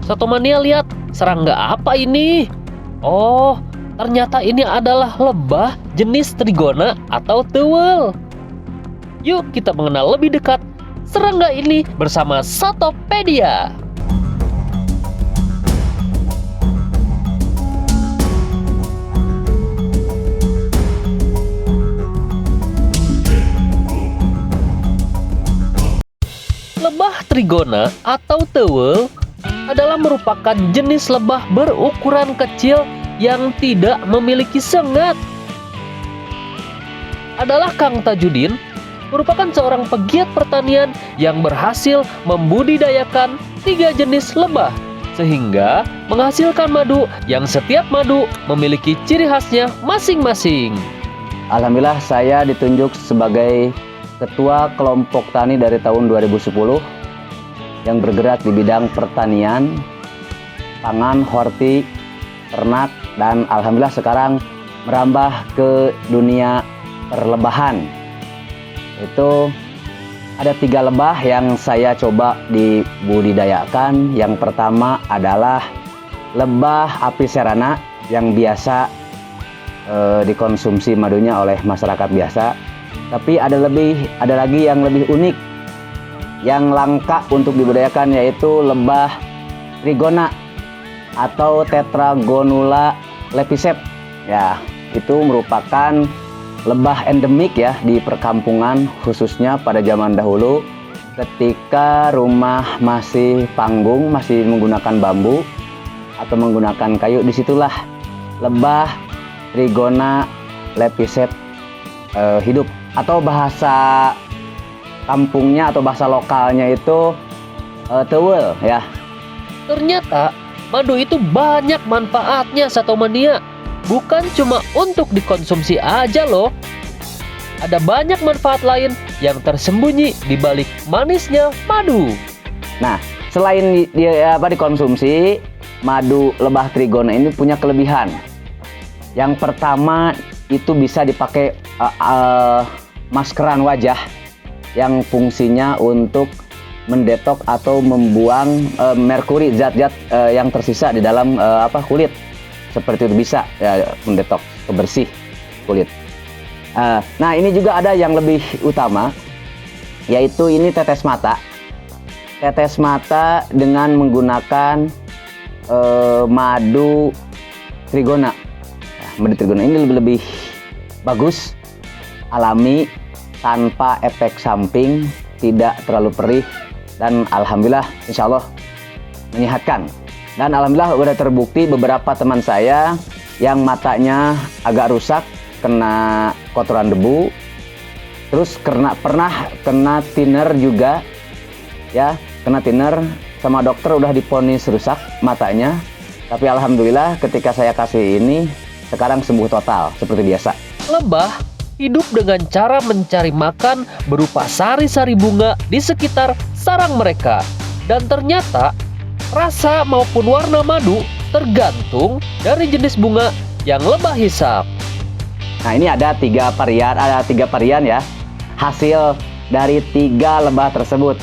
Satu mania, lihat, serangga apa ini? Oh, ternyata ini adalah lebah jenis trigona atau teuweul. Yuk kita mengenal lebih dekat serangga ini bersama Satopedia. Lebah trigona atau teuweul adalah merupakan jenis lebah berukuran kecil yang tidak memiliki sengat. Adalah Kang Tajudin merupakan seorang pegiat pertanian yang berhasil membudidayakan 3 jenis lebah sehingga menghasilkan madu yang setiap madu memiliki ciri khasnya masing-masing. Alhamdulillah saya ditunjuk sebagai Ketua Kelompok Tani dari tahun 2010 yang bergerak di bidang pertanian, pangan, horti, ternak, dan alhamdulillah sekarang merambah ke dunia perlebahan. Itu ada 3 lebah yang saya coba dibudidayakan. Yang pertama adalah lebah apicerana yang biasa dikonsumsi madunya oleh masyarakat biasa. Tapi ada lagi yang lebih unik, yang langka untuk dibudidayakan, yaitu lebah trigona atau Tetragonula lepisep. Ya, itu merupakan lebah endemik ya di perkampungan, khususnya pada zaman dahulu ketika rumah masih panggung, masih menggunakan bambu atau menggunakan kayu. Disitulah lebah Trigona lepisep hidup, atau bahasa kampungnya atau bahasa lokalnya itu teuweul ya. Ternyata madu itu banyak manfaatnya, Satomania. Bukan cuma untuk dikonsumsi aja loh. Ada banyak manfaat lain yang tersembunyi di balik manisnya madu. Nah, selain dikonsumsi, madu lebah trigona ini punya kelebihan. Yang pertama itu bisa dipakai maskeran wajah yang fungsinya untuk mendetok atau membuang merkuri, zat-zat yang tersisa di dalam kulit. Seperti itu, bisa ya, mendetok, bersih kulit. Nah, ini juga ada yang lebih utama, yaitu ini tetes mata. Tetes mata dengan menggunakan madu trigona. Madu trigona ini lebih bagus, alami, tanpa efek samping, tidak terlalu perih, dan alhamdulillah insya Allah menyehatkan. Dan alhamdulillah udah terbukti beberapa teman saya yang matanya agak rusak kena kotoran debu, terus pernah kena thinner juga ya, kena thinner, sama dokter udah divonis rusak matanya, tapi alhamdulillah ketika saya kasih ini sekarang sembuh total seperti biasa. Lebah hidup dengan cara mencari makan berupa sari-sari bunga di sekitar sarang mereka. Dan ternyata rasa maupun warna madu tergantung dari jenis bunga yang lebah hisap. Nah, ini ada 3 varian ya, hasil dari 3 lebah tersebut.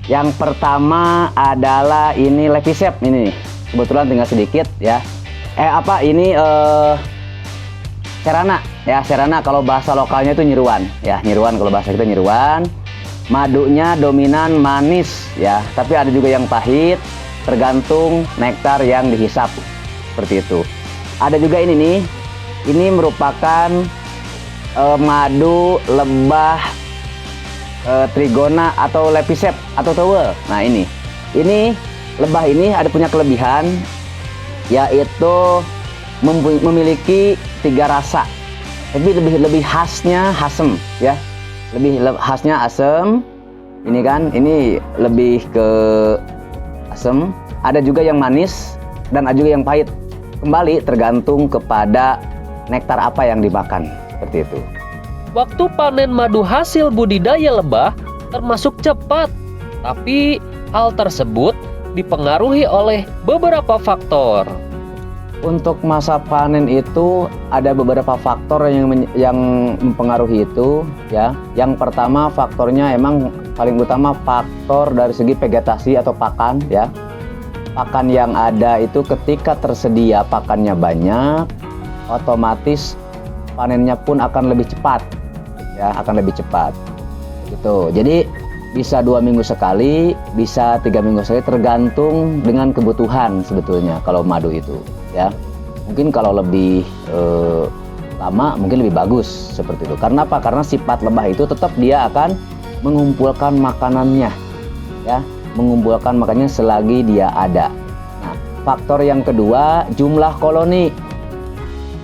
Yang pertama adalah ini lepisep, ini kebetulan tinggal sedikit ya. Serana ya, serana kalau bahasa lokalnya itu nyeruan ya, nyeruan kalau bahasa kita nyeruan. Madunya dominan manis ya, tapi ada juga yang pahit, tergantung nektar yang dihisap seperti itu. Ada juga ini nih, ini merupakan madu lebah trigona atau lepisep atau teuweul. Nah, ini lebah ini ada punya kelebihan, yaitu memiliki 3 rasa, tapi lebih khasnya asem ya, lebih khasnya asem. Ini kan, ini lebih ke asem. Ada juga yang manis dan ada juga yang pahit. Kembali tergantung kepada nektar apa yang dimakan, seperti itu. Waktu panen madu hasil budidaya lebah termasuk cepat, tapi hal tersebut dipengaruhi oleh beberapa faktor. Untuk masa panen itu ada beberapa faktor yang mempengaruhi itu ya. Yang pertama faktornya emang paling utama faktor dari segi vegetasi atau pakan ya. pakan yang ada itu ketika tersedia pakannya banyak, otomatis panennya pun akan lebih cepat, ya, akan lebih cepat. Gitu. Jadi bisa 2 minggu sekali, bisa 3 minggu sekali, tergantung dengan kebutuhan sebetulnya kalau madu itu, ya. Mungkin kalau lebih lama mungkin lebih bagus seperti itu. Karena apa? Karena sifat lebah itu tetap dia akan mengumpulkan makanannya, ya, mengumpulkan makanannya selagi dia ada. Nah, faktor yang kedua, jumlah koloni.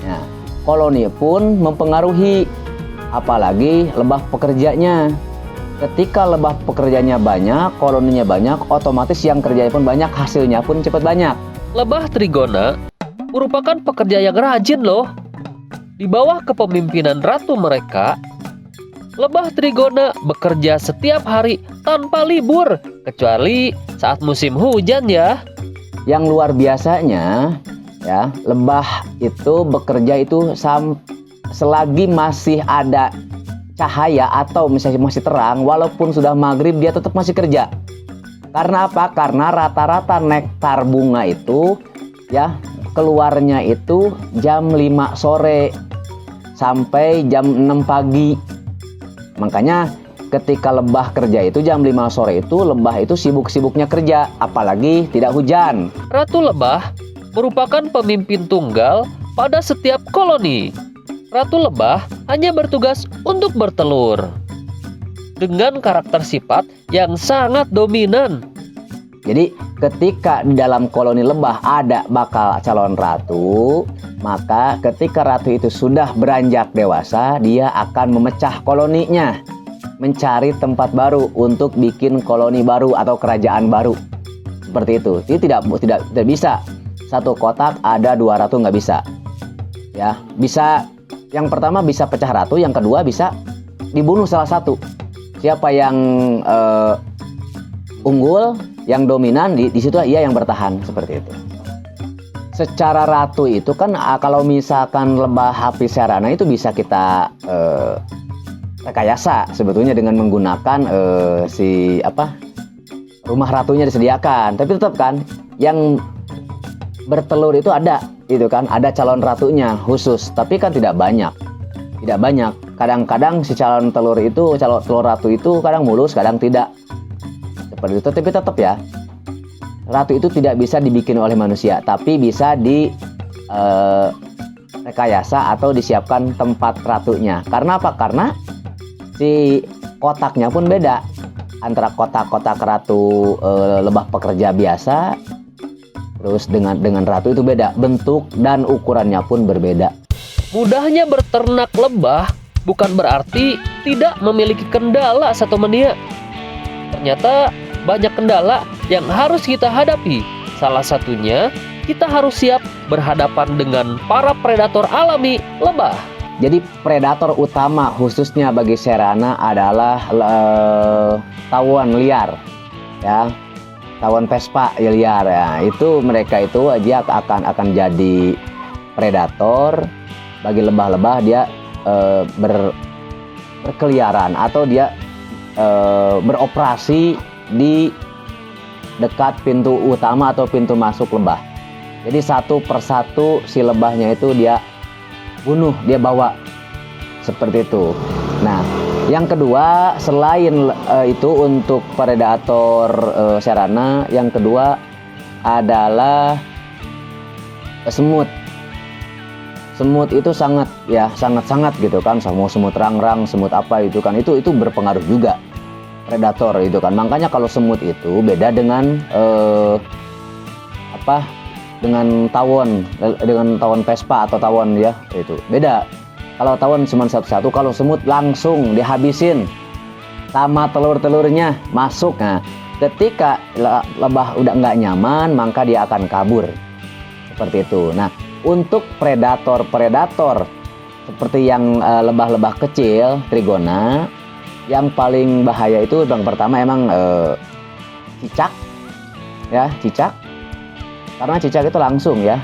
Nah, koloni pun mempengaruhi, apalagi lebah pekerjanya. Ketika lebah pekerjanya banyak, koloninya banyak, otomatis yang kerjanya pun banyak, hasilnya pun cepat banyak. Lebah Trigona merupakan pekerja yang rajin loh. Di bawah kepemimpinan ratu mereka, lebah Trigona bekerja setiap hari tanpa libur, kecuali saat musim hujan ya. Yang luar biasanya, ya, lebah itu bekerja itu selagi masih ada cahaya atau misalnya masih terang, walaupun sudah maghrib dia tetap masih kerja. Karena apa? Karena rata-rata nektar bunga itu, ya, keluarnya itu jam 5 sore sampai jam 6 pagi. Makanya ketika lebah kerja itu jam 5 sore itu, lebah itu sibuk-sibuknya kerja, apalagi tidak hujan. Ratu lebah merupakan pemimpin tunggal pada setiap koloni. Ratu lebah hanya bertugas untuk bertelur. Dengan karakter sifat yang sangat dominan. Jadi ketika di dalam koloni lebah ada bakal calon ratu, maka ketika ratu itu sudah beranjak dewasa, dia akan memecah koloninya, mencari tempat baru untuk bikin koloni baru atau kerajaan baru. Seperti itu. Jadi tidak bisa satu kotak ada 2 ratu, nggak bisa. Ya, bisa. Yang pertama bisa pecah ratu, yang kedua bisa dibunuh salah satu. Siapa yang unggul, yang dominan, di situ ia yang bertahan, seperti itu. Secara ratu itu kan kalau misalkan lebah Apis cerana itu bisa kita rekayasa sebetulnya dengan menggunakan rumah ratunya disediakan. Tapi tetap kan yang bertelur itu ada, gitu kan, ada calon ratunya khusus, tapi kan tidak banyak. Kadang-kadang si calon telur ratu itu kadang mulus, kadang tidak. Seperti itu. Tapi tetap ya, ratu itu tidak bisa dibikin oleh manusia, tapi bisa di rekayasa atau disiapkan tempat ratunya. Karena apa? Karena si kotaknya pun beda antara kotak-kotak ratu lebah pekerja biasa. Terus dengan ratu itu beda, bentuk dan ukurannya pun berbeda. Mudahnya berternak lebah bukan berarti tidak memiliki kendala satu menia. Ternyata banyak kendala yang harus kita hadapi. Salah satunya, kita harus siap berhadapan dengan para predator alami lebah. Jadi predator utama khususnya bagi cerana adalah tawon liar, ya. Tawon Vespa liar, ya. Itu mereka itu aja akan jadi predator bagi lebah-lebah. Dia berkeliaran atau dia beroperasi di dekat pintu utama atau pintu masuk lebah. Jadi satu persatu si lebahnya itu dia bunuh, dia bawa, seperti itu. Nah, yang kedua selain itu untuk predator cerana, yang kedua adalah semut. Semut itu sangat gitu kan, mau semut rangrang, semut apa itu kan, itu berpengaruh juga predator itu kan. Makanya kalau semut itu beda dengan dengan tawon Vespa atau tawon, ya, itu beda. Kalau tawon cuma satu-satu, kalau semut langsung dihabisin sama telur-telurnya masuk. Nah, ketika lebah udah nggak nyaman, maka dia akan kabur, seperti itu. Nah, untuk predator seperti yang lebah-lebah kecil Trigona, yang paling bahaya itu yang pertama emang cicak, ya, cicak. Karena cicak itu langsung, ya,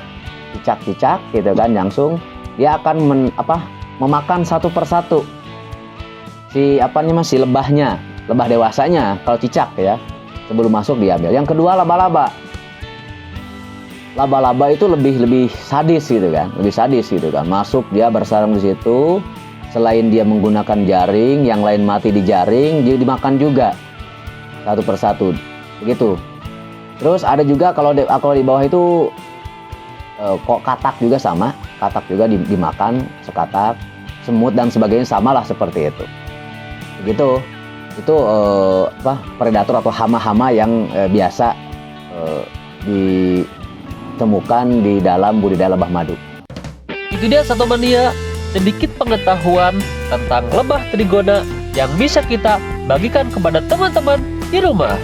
cicak gitu kan, langsung dia akan memakan satu persatu si lebahnya, lebah dewasanya kalau cicak, ya, sebelum masuk diambil. Yang kedua laba-laba. laba-laba itu lebih sadis gitu kan, masuk dia bersarang di situ. Selain dia menggunakan jaring, yang lain mati di jaring, dia dimakan juga satu persatu begitu. Terus ada juga kalau di bawah itu kok katak juga sama, katak juga dimakan sekatak, semut dan sebagainya samalah seperti itu. Begitu. Itu predator atau hama-hama yang biasa ditemukan di dalam budidaya lebah madu. Itu dia Sato Mania, sedikit pengetahuan tentang lebah trigona yang bisa kita bagikan kepada teman-teman di rumah.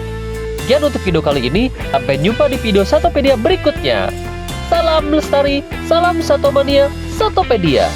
Sekian untuk video kali ini, sampai jumpa di video Satopedia berikutnya. Salam lestari, salam Sato Mania, Satopedia.